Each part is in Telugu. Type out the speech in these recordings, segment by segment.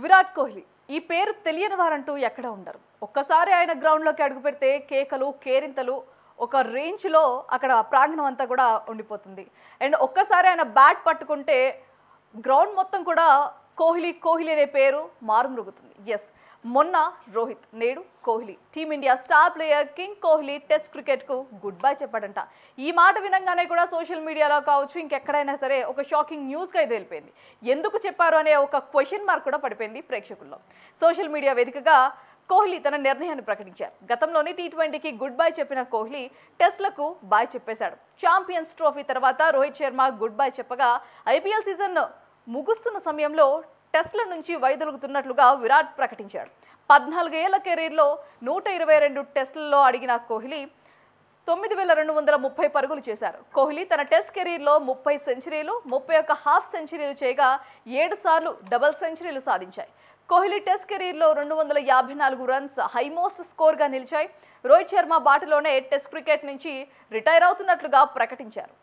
విరాట్ కోహ్లీ ఈ పేరు తెలియని వారంటూ ఎక్కడ ఉండరు. ఒక్కసారి ఆయన గ్రౌండ్లోకి అడుగుపెడితే కేకలు కేరింతలు ఒక రేంజ్లో అక్కడ ప్రాంగణం అంతా కూడా ఉండిపోతుంది. అండ్ ఒక్కసారి ఆయన బ్యాట్ పట్టుకుంటే గ్రౌండ్ మొత్తం కూడా కోహ్లీ కోహ్లీ అనే పేరు మారుమ్రుగుతుంది. ఎస్, మొన్న రోహిత్, నేడు Kohli team India star player king Kohli test క్రికెట్కు గుడ్ బై చెప్పాడంట. ఈ మాట వినంగానే కూడా సోషల్ మీడియాలో కావచ్చు ఇంకెక్కడైనా సరే ఒక షాకింగ్ న్యూస్గా ఇది వెళ్ళిపోయింది. ఎందుకు చెప్పారు అనే ఒక క్వశ్చన్ మార్క్ కూడా పడిపోయింది ప్రేక్షకుల్లో. సోషల్ మీడియా వేదికగా కోహ్లీ తన నిర్ణయాన్ని ప్రకటించారు. గతంలోనే టీ20కి గుడ్ బై చెప్పిన కోహ్లీ టెస్ట్లకు బాయ్ చెప్పేశాడు. ఛాంపియన్స్ ట్రోఫీ తర్వాత రోహిత్ శర్మ గుడ్ బై చెప్పగా ఐపీఎల్ సీజన్ ముగుస్తున్న సమయంలో టెస్ట్ల నుంచి వైదొలుగుతున్నట్లుగా విరాట్ ప్రకటించాడు. 14 ఏళ్ల కెరీర్లో 122 టెస్టులలో అడిగిన కోహ్లీ 9230 పరుగులు చేశారు. కోహ్లీ తన టెస్ట్ కెరీర్లో 30 సెంచరీలు, 31 హాఫ్ సెంచరీలు చేయగా 7 సార్లు డబుల్ సెంచరీలు సాధించాయి. కోహ్లీ టెస్ట్ కెరీర్లో 254 రన్స్ హైమోస్ట్ స్కోర్గా నిలిచాయి. రోహిత్ శర్మ బాటలోనే టెస్ట్ క్రికెట్ నుంచి రిటైర్ అవుతున్నట్లుగా ప్రకటించారు.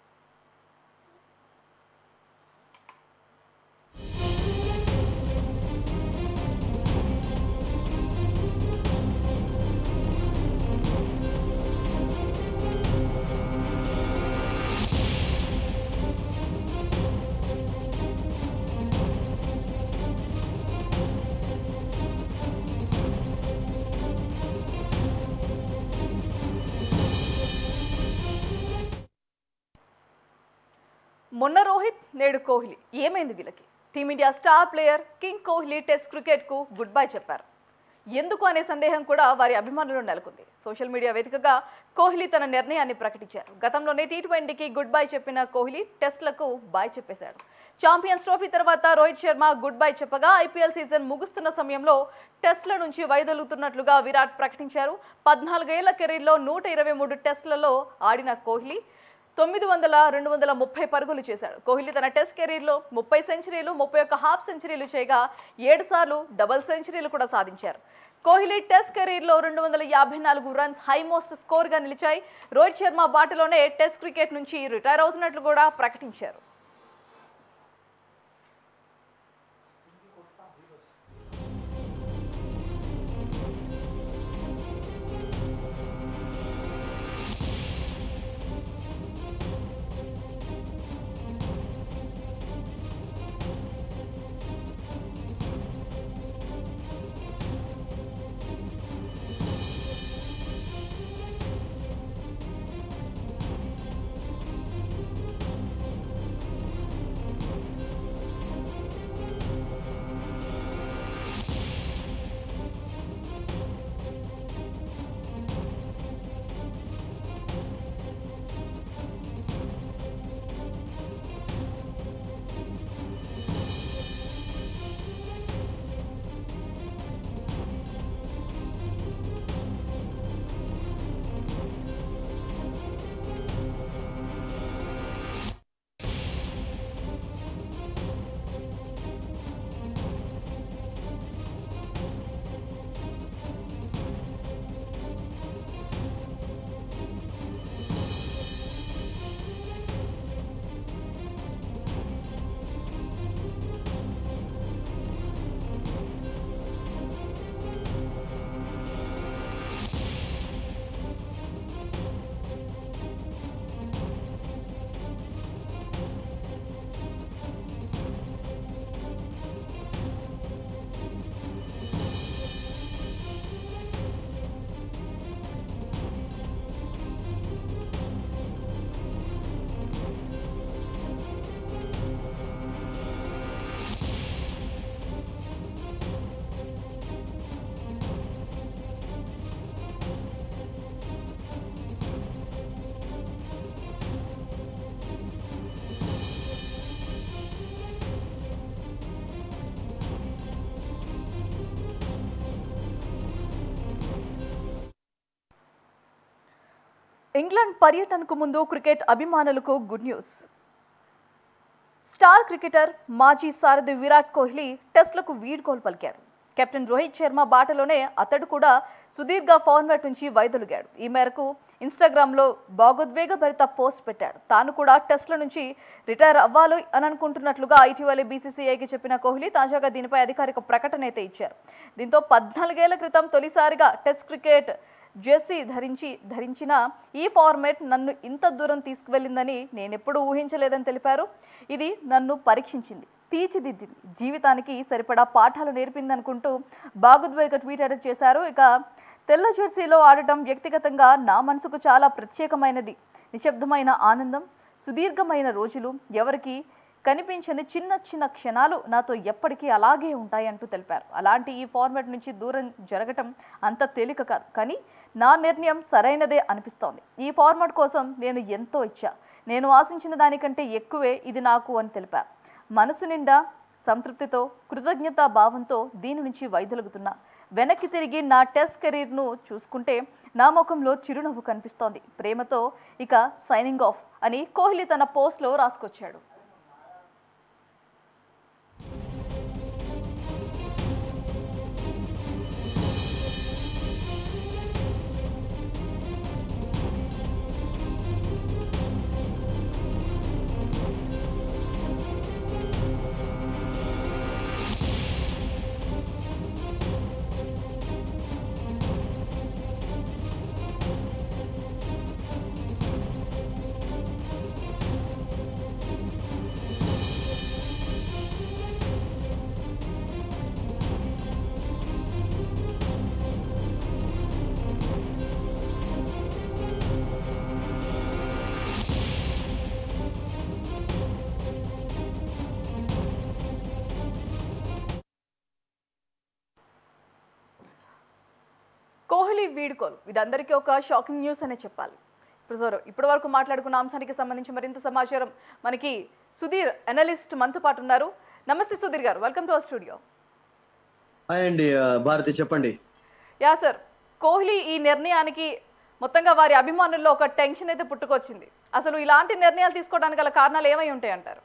మొన్న రోహిత్, నేడు కోహ్లీ, ఏమైంది వీళ్ళకి? Team India star player king Kohli test క్రికెట్కు గుడ్ బై చెప్పారు. ఎందుకు అనే సందేహం కూడా వారి అభిమానులు నెలకొంది. సోషల్ మీడియా వేదికగా కోహ్లీ తన నిర్ణయాన్ని ప్రకటించారు. గతంలోనే టీ20కి గుడ్ బై చెప్పిన కోహ్లీ టెస్ట్లకు బాయ్ చెప్పేశాడు. ఛాంపియన్స్ ట్రోఫీ తర్వాత రోహిత్ శర్మ గుడ్ బై చెప్పగా ఐపీఎల్ సీజన్ ముగుస్తున్న సమయంలో టెస్ట్ల నుంచి వైదొలుగుతున్నట్లుగా విరాట్ ప్రకటించారు. 14 ఏళ్ల కెరీర్లో 123 టెస్టులలో ఆడిన కోహ్లీ 230 పరుగులు చేశాడు. కోహ్లీ తన టెస్ట్ కెరీర్లో 30 సెంచరీలు, 31 హాఫ్ సెంచరీలు చేయగా 7 సార్లు డబుల్ సెంచరీలు కూడా సాధించారు. కోహ్లీ టెస్ట్ కెరీర్లో 254 రన్స్ హైమోస్ట్ స్కోర్గా నిలిచాయి. రోహిత్ శర్మ బాటలోనే టెస్ట్ క్రికెట్ నుంచి రిటైర్ అవుతున్నట్లు కూడా ప్రకటించారు. ఇంగ్లాండ్ పర్యటనకు ముందు క్రికెట్ అభిమానులకు గుడ్ న్యూస్. స్టార్ క్రికెటర్ మాజీ సారథి విరాట్ కోహ్లీ టెస్ట్లకు వీడ్కోలు పలికారు. కెప్టెన్ రోహిత్ శర్మ బాటలోనే అతడు కూడా సుదీర్ఘ ఫార్మాట్ నుంచి వైదొలిగాడు. ఈ మేరకు ఇన్స్టాగ్రామ్లో భావోద్వేగభరిత పోస్ట్ పెట్టాడు. తాను కూడా టెస్ట్ల నుంచి రిటైర్ అవ్వాలి అని అనుకుంటున్నట్లుగా ఇటీవలే బీసీసీఐకి చెప్పిన కోహ్లీ తాజాగా దీనిపై అధికారిక ప్రకటన అయితే ఇచ్చారు. దీంతో 14 ఏళ్ల క్రితం తొలిసారిగా టెస్ట్ క్రికెట్ జెర్సీ ధరించిన ఈ ఫార్మాట్ నన్ను ఇంత దూరం తీసుకువెళ్ళిందని నేనెప్పుడూ ఊహించలేదని తెలిపారు. ఇది నన్ను పరీక్షించింది, తీర్చిదిద్దింది, జీవితానికి సరిపడా పాఠాలు నేర్పిందనుకుంటూ భావోద్వేగ ట్వీట్ అయితే చేశారు. ఇక తెల్ల జెర్సీలో ఆడటం వ్యక్తిగతంగా నా మనసుకు చాలా ప్రత్యేకమైనది. నిశ్శబ్దమైన ఆనందం, సుదీర్ఘమైన రోజులు, ఎవరికి కనిపించని చిన్న చిన్న క్షణాలు నాతో ఎప్పటికీ అలాగే ఉంటాయి అంటూ తెలిపారు. అలాంటి ఈ ఫార్మాట్ నుంచి దూరం జరగటం అంత తేలిక కాదు, కానీ నా నిర్ణయం సరైనదే అనిపిస్తోంది. ఈ ఫార్మాట్ కోసం నేను ఎంతో ఇచ్చా, నేను ఆశించిన దానికంటే ఎక్కువే ఇది నాకు అని తెలిపారు. మనసు నిండా సంతృప్తితో, కృతజ్ఞతా భావంతో దీని నుంచి వైదొలుగుతున్నా. వెనక్కి తిరిగి నా టెస్ట్ కెరీర్ను చూసుకుంటే నా ముఖంలో చిరునవ్వు కనిపిస్తోంది. ప్రేమతో ఇక సైనింగ్ ఆఫ్ అని కోహ్లీ తన పోస్ట్లో రాసుకొచ్చాడు. కోహ్లీ వీడ్కోలు ఇదందరికీ ఒక షాకింగ్ న్యూస్ అనే చెప్పాలి. ఇప్పటి వరకు మాట్లాడుకున్న అంశానికి సంబంధించి మరింత సమాచారం మనకి సుధీర్ అనలిస్ట్ మనతో పాటు ఉన్నారు. నమస్తే సుధీర్ గారు, welcome to our studio. Hi అండి భారతి, చెప్పండి. యా సార్, కోహ్లీ ఈ నిర్ణయానికి మొత్తంగా వారి అభిమానుల్లో ఒక టెన్షన్ అయితే పుట్టుకొచ్చింది. అసలు ఇలాంటి నిర్ణయాలు తీసుకోవడానికి గల కారణాలు ఏమై ఉంటాయి అంటారు?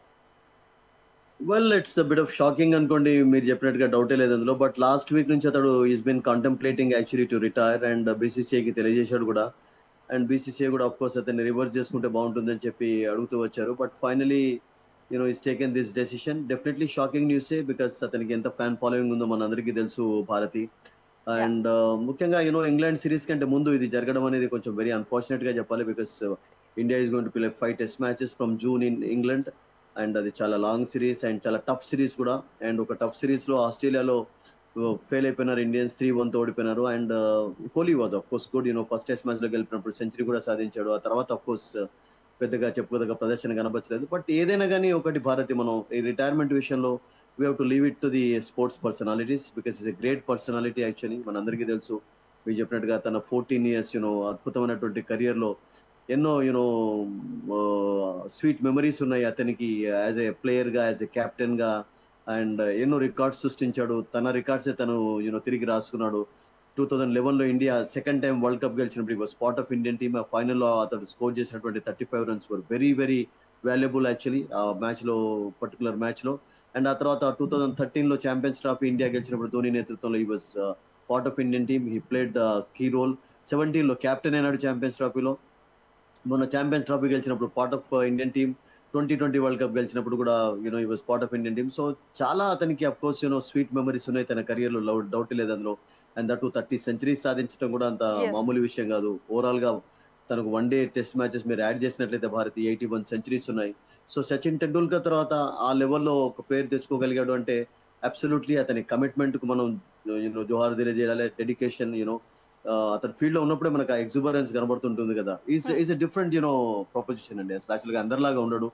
Well, it's bit of shocking అనుకోండి, మీరు చెప్పినట్టుగా డౌటే లేదు అందులో. బట్ లాస్ట్ వీక్ నుంచి అతడు is been contemplating actually to retire and బీసీసీఐకి తెలియజేశాడు కూడా. అండ్ బీసీసీఐ కూడా ఆఫ్ కోర్స్ అతన్ని రివర్స్ చేసుకుంటే బాగుంటుందని చెప్పి అడుగుతూ వచ్చారు. But finally is taken this decision. Definitely shocking న్యూసే, బికాస్ అతనికి ఎంత ఫ్యాన్ ఫాలోయింగ్ ఉందో మన అందరికీ తెలుసు భారతి. అండ్ ముఖ్యంగా ఇంగ్లాండ్ సిరీస్ కంటే ముందు ఇది జరగడం అనేది కొంచెం వెరీ అన్ఫార్చునేట్ గా చెప్పాలి. Because India is going to play 5 test matches from June in England. And అది చాలా లాంగ్ సిరీస్ అండ్ చాలా టఫ్ సిరీస్ కూడా. అండ్ ఒక టఫ్ సిరీస్లో ఆస్ట్రేలియాలో ఫెయిల్ అయిపోయినారు ఇండియన్స్, 3-1తో ఓడిపోయినారు. And Kohli was of course good. First test మ్యాచ్లో గెలిపినప్పుడు సెంచరీ కూడా సాధించాడు. ఆ తర్వాత ఆఫ్ కోర్స్ పెద్దగా చెప్పుకోదగ్గ ప్రదర్శన కనబచ్చలేదు. బట్ ఏదైనా కానీ ఒకటి భారతి, మనం ఈ రిటైర్మెంట్ విషయంలో we have to leave it to the sports personalities, because is a great personality actually. మన అందరికీ తెలుసు, మీరు చెప్పినట్టుగా తన 14 years అద్భుతమైనటువంటి కెరియర్లో ఎన్నో స్వీట్ మెమరీస్ ఉన్నాయి అతనికి యాజ్ ఏ ప్లేయర్గా, యాజ్ ఏ క్యాప్టెన్గా. అండ్ ఎన్నో రికార్డ్స్ సృష్టించాడు. తన రికార్డ్సే తను తిరిగి రాసుకున్నాడు. 2011లో India second time world cup గెలిచినప్పుడు was part of Indian team. ఆ ఫైనల్లో అతను స్కోర్ చేసినటువంటి 35 runs were very very valuable actually ఆ మ్యాచ్లో, పర్టికులర్ మ్యాచ్లో. అండ్ ఆ తర్వాత 2013లో ఛాంపియన్స్ ట్రోఫీ ఇండియా గెలిచినప్పుడు ధోని నేతృత్వంలో he was part of Indian team. He played key role. 17లో క్యాప్టెన్ అయినాడు ఛాంపియన్స్ ట్రోఫీలో. మొన్న ఛాంపియన్స్ ట్రోఫీ గెలిచినప్పుడు part of Indian team. 2020 world cup గెలిచినప్పుడు కూడా he was part of Indian team. So చాలా అతనికి అఫ్ కోర్స్ స్వీట్ మెమరీస్ ఉన్నాయి తన కెరియర్లో, డౌట్ లేదు అందులో. అండ్ దట్ 30 centuries సాధించడం కూడా అంత మామూలు విషయం కాదు. ఓవరాల్ గా తనకు 1 day టెస్ట్ మ్యాచెస్ మీరు యాడ్ చేసినట్లయితే భారతి 81 centuries ఉన్నాయి. సో సచిన్ టెండూల్కర్ తర్వాత ఆ లెవెల్లో ఒక పేరు తెచ్చుకోగలిగాడు అంటే అబ్సల్యూట్లీ అతని కమిట్మెంట్ కు మనం జోహార్ తెలియజేయాలి. డెడికేషన్, అతని ఫీల్డ్ లో ఉన్నప్పుడే మనకు ఆ ఎగ్జుబరెన్స్ కనబడుతుంటుంది కదా. ఈజ్ ఎ డిఫరెంట్ ప్రొపోజిషన్ అండి. అసలు యాక్చువల్గా అందరిలాగా ఉండడు.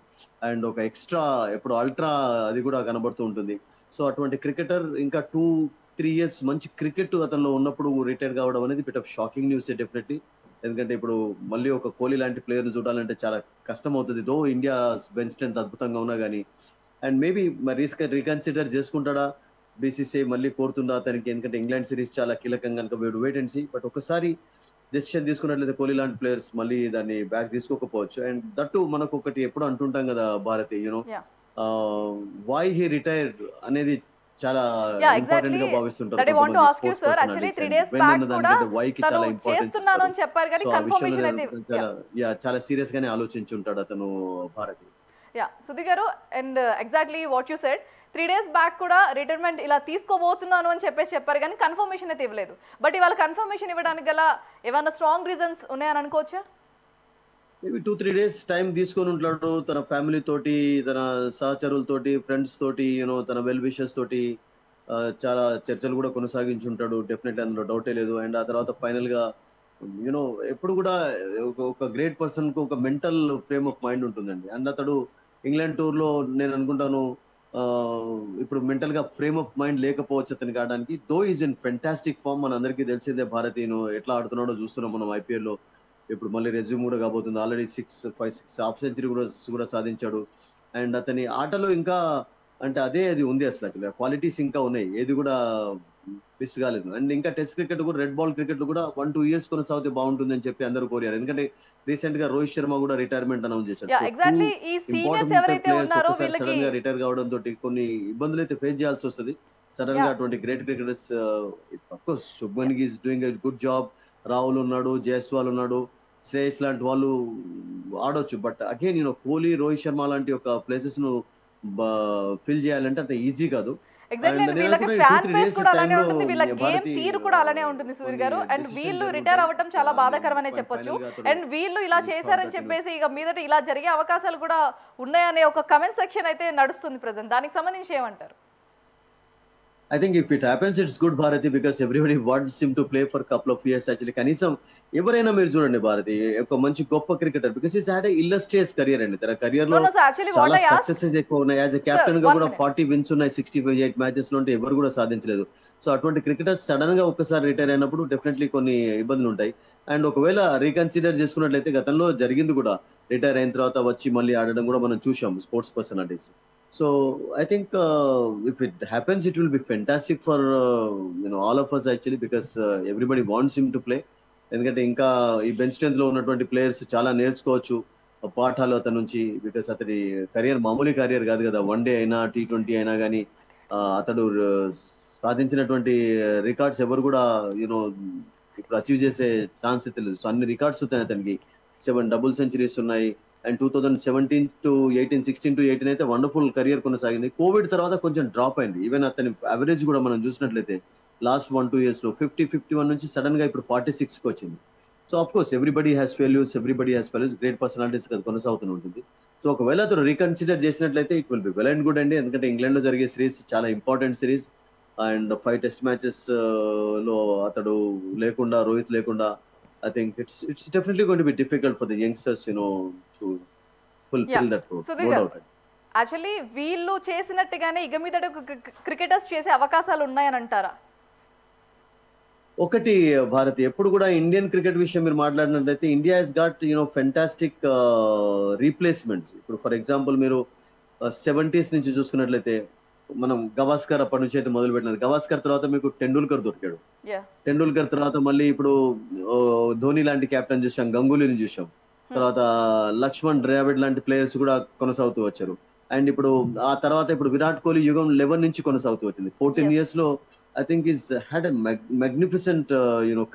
అండ్ ఒక ఎక్స్ట్రా ఎప్పుడు అల్ట్రా అది కూడా కనబడుతూ ఉంటుంది. సో అటువంటి క్రికెటర్ ఇంకా 2-3 years మంచి క్రికెట్ అతనిలో ఉన్నప్పుడు రిటైర్ కావడం అనేది bit of shocking news definitely. ఎందుకంటే ఇప్పుడు మళ్ళీ ఒక కోహ్లీ లాంటి ప్లేయర్ చూడాలంటే చాలా కష్టం అవుతుంది. దో ఇండియా బెంచ్ స్ట్రెంత్ అద్భుతంగా ఉన్నా కానీ. అండ్ మేబీ రీకన్సిడర్ చేసుకుంటాడా బీసీసీఐ, మళ్ళీ కోరుతుందా అతనికి? ఎందుకంటే ఇంగ్లాండ్ సిరీస్ చాలా కీలకం కనుక వెయిట్ అండ్ సీ. బట్ ఒకసారి డెసిషన్ తీసుకున్నట్లయితే కోహ్లీ లాంటి ప్లేయర్స్ మళ్ళీ దాన్ని బ్యాక్ తీసుకోకపోవచ్చు. అండ్ దట్టు మనకు ఒకటి ఎప్పుడు అంటుంటాం కదా భారతి, వై హీ రిటైర్డ్ అనేది చాలా Yeah, ఇంపార్టెంట్ exactly. గా భావిస్తుంటారు That I want to కొంతమంది ask you, sports sir. Actually, personalities. 3 and days when back అన్న కూడా దానికంటే వై కి తను చాలా ఇంపార్టెన్స్ చేస్తున్నాను ఇస్తారు. అని చెప్పారు కానీ సో ఆ విషయంలో కన్ఫర్మేషన్ అయితే చాలా చాలా సీరియస్ గానే ఆలోచించి ఉంటాడు అతను భారతి. యా సుధీ గారు, and exactly what you said, 3 days back కూడా రిటైర్మెంట్ ఇలా తీసుకోబోతున్నాను అని చెప్పారు కానీ కన్ఫర్మేషన్ అయితే ఇవ్వలేదు. బట్ ఇవాళ కన్ఫర్మేషన్ ఇవ్వడానికి గల ఏమైనా స్ట్రాంగ్ రీజన్స్ ఉన్నాయని అనుకోవచ్చా? మేబీ 2-3 days టైం తీసుకొని ఉంటాడు. తన ఫ్యామిలీ తోటి, తన సహచరులతోటి, ఫ్రెండ్స్ తోటి, తన వెల్ విషెస్ తోటి చాలా చర్చలు కూడా కొనసాగించి ఉంటాడు. డెఫినెట్లీ అందులో డౌటే లేదు. అండ్ ఆ తర్వాత ఫైనల్ గా యూనో ఎప్పుడు కూడా ఒక గ్రేట్ పర్సన్ కు ఒక మెంటల్ ఫ్రేమ్ ఆఫ్ మైండ్ ఉంటుందండి. అండ్ అతడు ఇంగ్లాండ్ టూర్ లో నేను అనుకుంటాను ఇప్పుడు మెంటల్ గా ఫ్రేమ్ ఆఫ్ మైండ్ లేకపోవచ్చు అతనికి ఆడడానికి. Though is in fantastic form. మన అందరికీ తెలిసిందే భారతీయును ఎట్లా ఆడుతున్నాడో చూస్తున్నాం మనం ఐపీఎల్ లో. ఇప్పుడు మళ్ళీ రెజ్యూమ్ కూడా కాబోతుంది. ఆల్రెడీ 6 హాఫ్ సెంచరీ కూడా సాధించాడు. అండ్ అతని ఆటలో ఇంకా అంటే అది ఉంది అసలు. యాక్చువల్లీ క్వాలిటీస్ ఇంకా ఉన్నాయి, ఏది కూడా మిస్ కాలేదు. అండ్ ఇంకా టెస్ట్ క్రికెట్ కూడా, రెడ్ బాల్ క్రికెట్ లో కూడా 1-2 years కొనసాగితే బాగుంటుంది అని చెప్పి అందరూ కోరారు. ఎందుకంటే రీసెంట్ గా రోహిత్ శర్మ కూడా రిటైర్మెంట్ అనౌన్స్ చేశారు. Yeah so exactly. ఈ సీనియర్స్ ఇంపార్టెంట్ ఎవరైతే ప్లేయర్స్ ఉన్నారో ఒక్కసారి వీళ్ళకి సడన్ గా రిటైర్ కావడం తోటి కొన్ని ఇబ్బందులు అయితే ఫేస్ చేయాల్సి వస్తుంది. సడన్ గా యా అటువంటి great cricketers of course Shubman is doing a good job. Rahul ఉన్నాడు, జైస్వాల్ ఉన్నాడు, శ్రేయస్ లాంటి వాళ్ళు ఆడొచ్చు. బట్ అగైన్ కోహ్లీ, రోహిత్ శర్మ లాంటి ఒక ప్లేసెస్ ను ఫిల్ చేయాలంటే అంత ఈజీ కాదు. ఎగ్జాక్ట్లీ. అండ్ అండ్ నేను వీళ్ళకి అనుకున్నా ఫ్యాన్ 2-3 బేస్ days కూడా అలానే టైంలో ఉంటుంది, వీళ్ళ గేమ్ భారతి తీరు కూడా అలానే ఉంటుంది సుధీర్ కొన్ని గారు. అండ్ డెసిషన్స్ వీళ్ళు రిటైర్ జరుగుంటాయి. అవ్వటం చాలా బాధాకరమనే అండ్ చెప్పొచ్చు. ఫైనల్ గా అతడు అండ్ వీళ్ళు ఇలా చేశారని థాట్ చెప్పేసి ఇక మీదట ఇలా జరిగే అవకాశాలు కూడా ఉన్నాయనే ఒక కమెంట్ సెక్షన్ అయితే నడుస్తుంది ప్రజెంట్. దానికి సంబంధించి ఏమంటారు? I think if it happens, it's good Bharati because everybody wants him to play for a couple of years actually. కనీసం ఎవరైనా మీరు చూడండి భారతి ఒక మంచి గొప్ప cricketer because he's had illustrious career అండి. తన కెరియర్ నో లో నో సార్, యాక్చువల్లీ చాలా వాట్ ఐ ఆస్క్ సక్సెసెస్ ఎక్కువ ఉన్నాయి. యాజ్ ఎ సార్, కెప్టెన్ గా 1 కూడా minute. 40 wins ఉన్నాయి. 68 మ్యాచెస్ లో ఉంటే ఎవరు కూడా సాధించలేదు. సో అటువంటి క్రికెటర్స్ సడన్ గా ఒక్కసారి రిటైర్ అయినప్పుడు డెఫినెట్లీ కొన్ని ఇబ్బందులు ఉంటాయి. అండ్ ఒకవేళ రీకన్సిడర్ చేసుకున్నట్లయితే గతంలో జరిగింది కూడా, రిటైర్ అయిన తర్వాత వచ్చి మళ్ళీ ఆడడం కూడా మనం చూసాం sports personalities. So I think if it happens it will be fantastic for all of us actually because everybody wants him to play. ఎందుకంటే ఇంకా ఈ బెంచ్ స్ట్రెంత్ లో ఉన్నటువంటి ప్లేయర్స్ చాలా నేర్చుకోవచ్చు పాఠాలు అతని నుంచి. బికాస్ అతడి కెరియర్ మామూలు కెరియర్ కాదు కదా. వన్డే అయినా T20 అయినా కానీ అతడు సాధించినటువంటి రికార్డ్స్ ఎవరు కూడా ఇప్పుడు అచీవ్ చేసే ఛాన్స్ అయితే లేదు. సో అన్ని రికార్డ్స్ ఉన్నాయి అతనికి. 7 డబుల్ సెంచరీస్ ఉన్నాయి. అండ్ 2017 to 18, 16 to 18 అయితే వండర్ఫుల్ కెరియర్ కొనసాగింది. కోవిడ్ తర్వాత కొంచెం డ్రాప్ అయింది. ఈవెన్ అతని అవరేజ్ కూడా మనం చూసినట్లయితే లాస్ట్ 1-2 years లో 50-51 నుంచి సడన్ గా ఇప్పుడు 46 కి వచ్చింది. So of course everybody has failures, great personalities అది కొనసాగుతూ ఉంటుంది. సో ఒకవేళ అతను రీకన్సిడర్ చేసినట్లయితే it will be well and good అండి. ఎందుకంటే ఇంగ్లాండ్ లో జరిగే సిరీస్ చాలా important series. And 5 test matches లో అతడు లేకుండా, రోహిత్ లేకుండా I think it's definitely going to be difficult for the youngsters, to fulfill that role. Sudheer No గారు, doubt. యాక్చువల్లీ వీళ్ళు చేసినట్టుగానే ఇక మీదట క్రికెటర్స్ చేసే అవకాశాలు ఉన్నాయని అంటారా? ఒకటి భారతి, ఎప్పుడు కూడా ఇండియన్ క్రికెట్ విషయం మీరు మాట్లాడినట్లయితే India has got fantastic replacements. ఇప్పుడు ఫర్ ఎగ్జాంపుల్ మీరు 70s నుంచి చూసుకున్నట్లయితే మనం గవాస్కర్ అప్పటి నుంచి అయితే మొదలు పెట్టినది. గవాస్కర్ తర్వాత మీకు టెండూల్కర్ దొరికాడు. టెండూల్కర్ తర్వాత మళ్ళీ ఇప్పుడు ధోని లాంటి కెప్టెన్ చూసాం, గంగూలీని చూసాం. తర్వాత లక్ష్మణ్ ద్రావిడ్ లాంటి ప్లేయర్స్ కూడా కొనసాగుతూ వచ్చారు. అండ్ ఇప్పుడు ఆ తర్వాత ఇప్పుడు విరాట్ కోహ్లీ యుగం 11 నుంచి కొనసాగుతూ వచ్చింది. 14 years లో I think is had a magnificent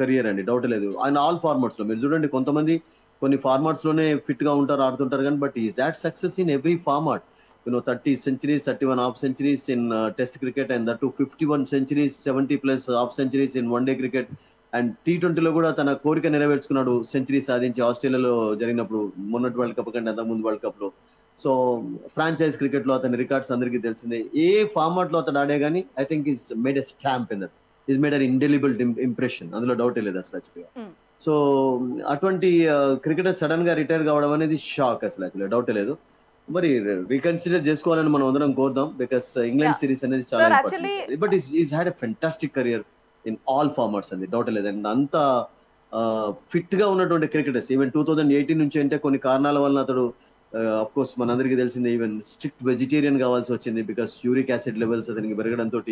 career అండి, డౌట్ లేదు. ఆయన ఆల్ ఫార్మాట్స్ లో మీరు చూడండి, కొంతమంది కొన్ని ఫార్మాట్స్ లోనే ఫిట్ గా ఉంటారు, ఆడుతుంటారు కానీ but is that success in every format. 30 centuries, 31 half centuries in test cricket, and that too 51 centuries, 70+ half centuries in one day cricket. And T20 లో కూడా తన కోరిక నెరవేర్చుకున్నాడు, సెంచరీ సాధించి ఆస్ట్రేలియాలో జరిగినప్పుడు, మొన్నటి వరల్డ్ కప్ కంటే అంతకుముందు వరల్డ్ కప్ లో. సో ఫ్రాంచైజ్ క్రికెట్ లో అతని రికార్డ్స్ అందరికీ తెలిసిందే. ఏ ఫార్మాట్ లో అతను ఆడే కానీ I think is made a stamp in that, is made an indelible impression, అందులో డౌటే లేదు అసలు యాక్చువల్గా. సో అటువంటి క్రికెటర్ సడన్ గా రిటైర్ కావడం అనేది షాక్ అసలు, యాక్చువల్గా డౌటే లేదు. మరి రీకన్సిడర్ చేసుకోవాలని మనం అందరం కోరుదాం, బికాస్ ఇంగ్లాండ్ సిరీస్ అనేది చాలా important. But is had a fantastic career in all formats అండి, డౌట్ లేదు. అండ్ అంత ఫిట్ గా ఉన్నటువంటి క్రికెటర్స్ ఈవెన్ 2018 నుంచి అంటే కొన్ని కారణాల వల్ల అతడు అఫ్ కోర్స్ మనందరికీ తెలిసిందే, ఈవెన్ స్ట్రిక్ట్ వెజిటేరియన్ కావాల్సి వచ్చింది. బికాస్ యూరిక్ యాసిడ్ లెవెల్స్ అతనికి పెరగడంతో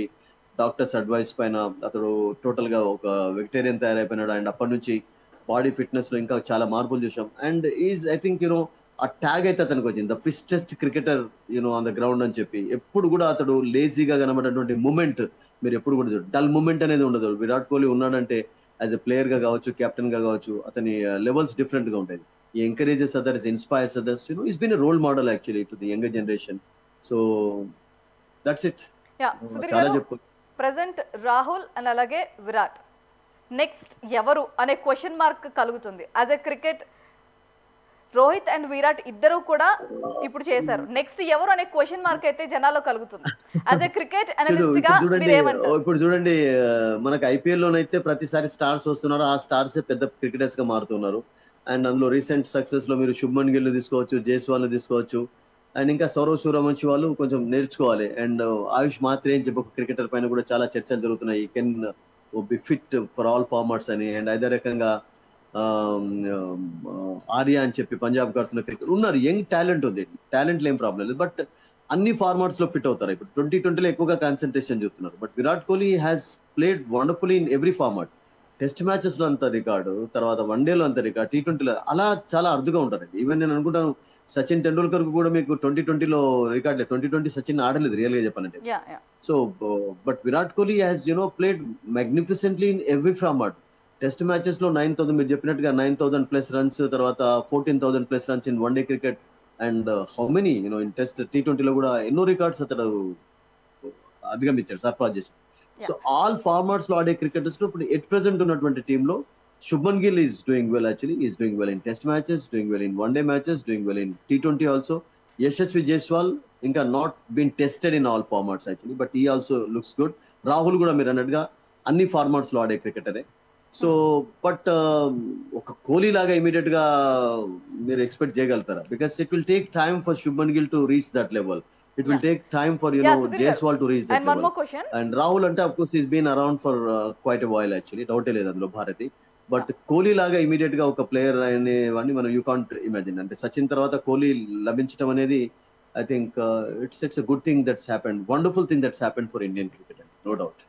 డాక్టర్స్ అడ్వైస్ పైన అతడు టోటల్ గా ఒక వెజిటేరియన్ తయారైపోయినాడు. అండ్ అప్పటి నుంచి బాడీ ఫిట్నెస్ లో ఇంకా చాలా మార్పులు చూసాం. అండ్ ఈజ్ ఐ థింక్ ఆ ట్యాగ్ అయితే అతనికి వచ్చింది, the fittest cricketer on the ground అని చెప్పి. ఎప్పుడు కూడా అతడు లేజీగా కనబడేటువంటి మూమెంట్ మీరు ఎప్పుడు కూడా చూడండి, డల్ మూమెంట్ అనేది ఉండదు. విరాట్ కోహ్లీ ఉన్నాడంటే యాజ్ ఎ ప్లేయర్ గా కావచ్చు, కెప్టెన్ గా కావచ్చు, అతని లెవెల్స్ డిఫరెంట్ గా ఉంటాయి. He encourages others, inspires others, is been a role model actually to the younger generation. So that's it. చాలా చెప్పు. ప్రెసెంట్ రాహుల్ అండ్ అలాగే విరాట్, నెక్స్ట్ ఎవరు అనే క్వశ్చన్ మార్క్ కలుగుతుంది. As a cricket Rohit and Virat ఇద్దరు కూడా ఇప్పుడు చేశారు, నెక్స్ట్ ఎవరు అనే క్వశ్చన్ మార్క్ అయితే జనాల్లో కలుగుతుంది. యాజ్ ఎ క్రికెట్ అనలిస్ట్ గా మీరేమంటారు? ఇప్పుడు చూడండి, మనకి ఐపీఎల్ లోనైతే ప్రతిసారి స్టార్స్ వస్తున్నారు, ఆ స్టార్స్ పెద్ద క్రికెటర్స్ గా మారుతున్నారు. అండ్ అందులో రీసెంట్ సక్సెస్ లో మీరు శుభ్మన్ గిల్ తీసుకోవచ్చు, జైస్వాల్ తీసుకోవచ్చు, అండ్ ఇంకా సౌరవ్ సూర్యవంశి వాళ్ళు కొంచెం నేర్చుకోవాలి. అండ్ ఆయుష్ మాత్రే అని చెప్పి ఒక క్రికెటర్ పైన కూడా చాలా చర్చలు జరుగుతున్నాయి, can be fit for all formats అని. అండ్ అదే రకంగా ఆర్యా అని చెప్పి పంజాబ్ కడుతున్న క్రికెట్ ఉన్నారు, యంగ్ టాలెంట్ ఉంది, టాలెంట్ ఏం ప్రాబ్లం లేదు, బట్ అన్ని ఫార్మాట్స్ లో ఫిట్ అవుతారు. ఇప్పుడు 2020లో ఎక్కువగా కాన్సన్ట్రేషన్ చూస్తున్నారు. But Virat Kohli has played wonderfully in every format. Test matches లో అంత రికార్డు, తర్వాత వన్డేలో అంత రికార్డు, T20లో అలా చాలా అరుదుగా ఉంటారండి. ఈవెన్ నేను అనుకుంటాను సచిన్ టెండూల్కర్ కూడా మీకు 2020లో రికార్డ్ లేదు. 2020 సచిన్ ఆడలేదు రియల్ గా చెప్పాలంటే. So but Virat Kohli has played magnificently in every format. Test matches లో 9,000 మీరు చెప్పినట్టుగా 9,000 ప్లస్ రన్స్, తర్వాత 14,000 plus runs in one day cricket. And how many in test T20లో కూడా ఎన్నో రికార్డ్స్ అతడు అధిగమించాడు, సర్పాస్ చేశాడు. సో ఆల్ ఫార్మాట్స్ లో ఆడే క్రికెటర్స్ లో ఇప్పుడు ఎట్ ప్రెసెంట్ ఉన్నటువంటి టీంలో Shubman Gill is doing well, actually is doing well in test matches, doing well in one day matches, doing well in T20 also. Yashasvi Jaiswal ఇంకా not been tested in all formats actually, but he also looks good. Rahul కూడా మీరు అన్నట్టుగా అన్ని ఫార్మాట్స్ లో ఆడే క్రికెటరే. సో బట్ ఒక కోహ్లీ లాగా ఇమీడియట్ గా మీరు ఎక్స్పెక్ట్ చేయగలుగుతారా? Because it will take time for Shubman Gill to reach that level. It will take time for Jaiswal to reach that level. And one more question. And Rahul ante of course he's been around for quite a while actually. Doubt లేదు అందులో భారతి. బట్ కోహ్లీ లాగా ఇమీడియట్ గా ఒక ప్లేయర్ అనేవాడిని మనం యూ కాంట్ ఇమాజిన్. అంటే సచిన్ తర్వాత కోహ్లీ లభించడం అనేది I think it's a good thing that's happened. Wonderful thing that's happened for Indian cricket, no doubt.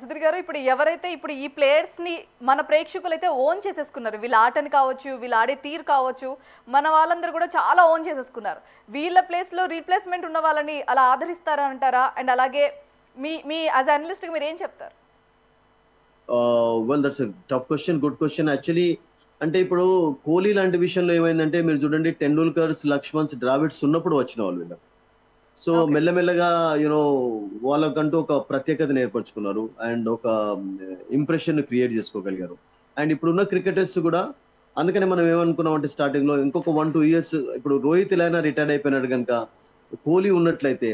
Sudheer గారు, ఇప్పుడు ఎవరైతే ఇప్పుడు ఈ ప్లేయర్స్ ని మన ప్రేక్షకులు అయితే ఓన్ చేసేసుకున్నారు, వీళ్ళ ఆటని కావచ్చు, వీళ్ళ ఆడే తీరు కావచ్చు, మన వాళ్ళందరూ కూడా చాలా ఓన్ చేసేసుకున్నారు. వీళ్ళ ప్లేస్ లో రీప్లేస్మెంట్ ఉన్న వాళ్ళని అలా ఆదరిస్తారా అంటారా? అండ్ అలాగే మీ యాజ్ అనలిస్ట్ మీరు ఏం చెప్తారు? Well that's a tough question, good question actually. అంటే ఇప్పుడు కోహ్లీ లాంటి విషయంలో ఏమైందంటే మీరు చూడండి, టెండూల్కర్స్, లక్ష్మణ్స్, ద్రావిడ్స్ ఉన్నప్పుడు వచ్చిన వాళ్ళు వీళ్ళు. సో మెల్లమెల్లగా వాళ్ళకంటూ ఒక ప్రత్యేకతను ఏర్పరచుకున్నారు అండ్ ఒక ఇంప్రెషన్ క్రియేట్ చేసుకోగలిగారు. అండ్ ఇప్పుడున్న క్రికెటర్స్ కూడా అందుకనే మనం ఏమనుకున్నాం అంటే స్టార్టింగ్ లో ఇంకొక 1-2 years ఇప్పుడు రోహిత్ ఇలా రిటైర్ అయిపోయినాడు కనుక కోహ్లీ ఉన్నట్లయితే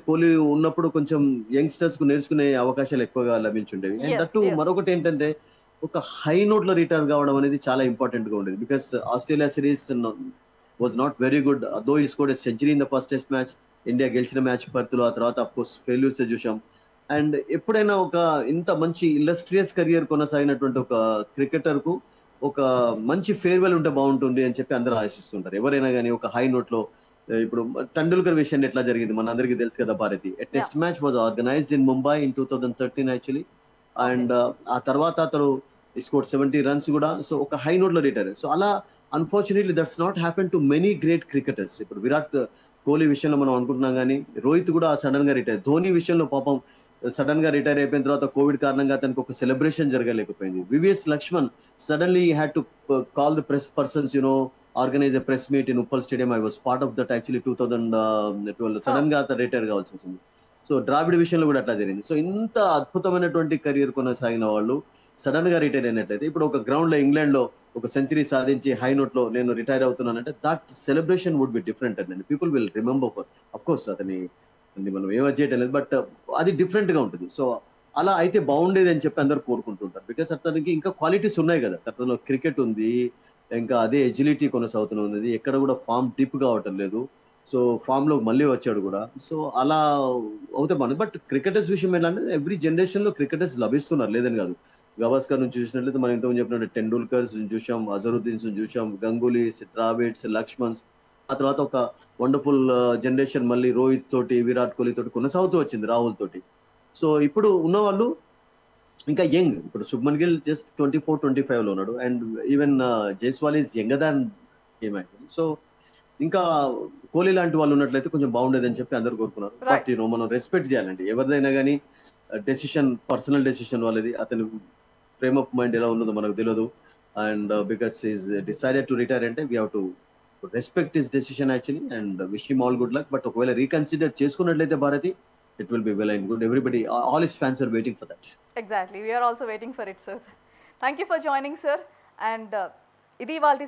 కోహ్లీ ఉన్నప్పుడు కొంచెం యంగ్స్టర్స్ కు నేర్చుకునే అవకాశాలు ఎక్కువగా లభించుండేవి. అండ్ దట్టు మరొకటి ఏంటంటే ఒక హై నోట్ లో రిటైర్ కావడం అనేది చాలా ఇంపార్టెంట్ గా ఉండేది. Because Australia series was not very good, though he scored a century in the first test match. India గెలిచిన మ్యాచ్ పర్త్లో, ఆ తర్వాత అఫ్ కోర్స్ ఫెయిల్యూర్స్ చూసాం. అండ్ ఎప్పుడైనా ఒక ఇంత మంచి ఇల్లస్ట్రియస్ కెరియర్ కొనసాగినటువంటి ఒక క్రికెటర్ కు ఒక మంచి ఫేర్వెల్ ఉంటే బాగుంటుంది అని చెప్పి అందరూ ఆశిస్తుంటారు ఎవరైనా కానీ. ఒక హై నోట్ లో ఇప్పుడు టెండూల్కర్ విషయం ఎట్లా జరిగింది మన అందరికీ తెలుసు కదా Bharati. Test match was organised in Mumbai in 2013 actually. And ఆ తర్వాత అతడు స్కోర్ 70 runs కూడా. సో ఒక హై నోట్ లో రిటైర్. సో అలా unfortunately that's not happen to many great cricketers. ఇప్పుడు విరాట్ కోహ్లీ విషయంలో మనం అనుకుంటున్నాం కానీ రోహిత్ కూడా సడన్ గా రిటైర్. ధోని విషయంలో పాపం సడన్ గా రిటైర్ అయిపోయిన తర్వాత కోవిడ్ కారణంగా అతనికి ఒక సెలబ్రేషన్ జరగలేకపోయింది. VVS Laxman suddenly had to call the press persons, organise a press meet in Uppal stadium. I was part of that actually 2012. Sudden గా అతను రిటైర్ కావాల్సి వచ్చింది. సో ద్రావిడ్ విషయంలో కూడా అట్లా జరిగింది. సో ఇంత అద్భుతమైనటువంటి కెరియర్ కొనసాగిన వాళ్ళు సడన్ గా రిటైర్ అయినట్లయితే ఇప్పుడు ఒక గ్రౌండ్ లో ఇంగ్లాండ్ లో ఒక సెంచరీ సాధించి హై నోట్ లో నేను రిటైర్ అవుతున్నానంటే that celebration would be different అండి. People will remember for. Of course అతని మనం ఏమీ చేయటం లేదు, బట్ అది డిఫరెంట్ గా ఉంటుంది. సో అలా అయితే బాగుండేది అని చెప్పి అందరు కోరుకుంటుంటారు. బికాస్ అతనికి ఇంకా క్వాలిటీస్ ఉన్నాయి కదా, అతను క్రికెట్ ఉంది, ఇంకా అదే ఎజిలిటీ కొనసాగుతున్నది, ఎక్కడ కూడా ఫామ్ డిప్ కావటం లేదు. సో ఫామ్ లో మళ్ళీ వచ్చాడు కూడా. సో అలా అవుతే బాగుంది. బట్ క్రికెటర్స్ విషయం ఏంటంటే ఎవ్రీ జనరేషన్ లో క్రికెటర్స్ లభిస్తున్నారు, లేదని కాదు. గవాస్కర్ నుంచి చూసినట్లయితే మనం ఇంతకుముందు చెప్పినట్టు టెండూల్కర్స్ చూసాం, అజరుద్దీన్స్ చూసాం, గంగూలీస్, ద్రావిడ్స్, లక్ష్మణ్స్. ఆ తర్వాత ఒక వండర్ఫుల్ జనరేషన్ మళ్ళీ రోహిత్ తోటి, విరాట్ కోహ్లీ తోటి కొనసాగుతూ వచ్చింది, రాహుల్ తోటి. సో ఇప్పుడు ఉన్న వాళ్ళు ఇంకా యంగ్. ఇప్పుడు శుభ్మన్ గిల్ జస్ట్ 24-25 లో ఉన్నాడు. And even Jaiswal is younger than game actually. So ఇంకా కోహ్లీ లాంటి వాళ్ళు ఉన్నట్లయితే కొంచెం బాగుండేది అని చెప్పి అందరు కోరుకున్నారు. బట్ మనం రెస్పెక్ట్ చేయాలండి ఎవరిదైనా కానీ. డెసిషన్ పర్సనల్ డెసిషన్ వాళ్ళది. అతని ఫ్రేమ్ ఆఫ్ మైండ్ ఎలా ఉన్నదో మనకు తెలియదు. And because he's decided to retire అంటే we have to respect his decision actually and wish him all good luck. But ఒకవేళ రీకన్సిడర్ చేసుకున్నట్లయితే Bharati, it will be well and good. Everybody, all his fans are waiting for that. Exactly, we are also waiting for it sir. Thank you for joining sir. And ఇది వాళ్ళ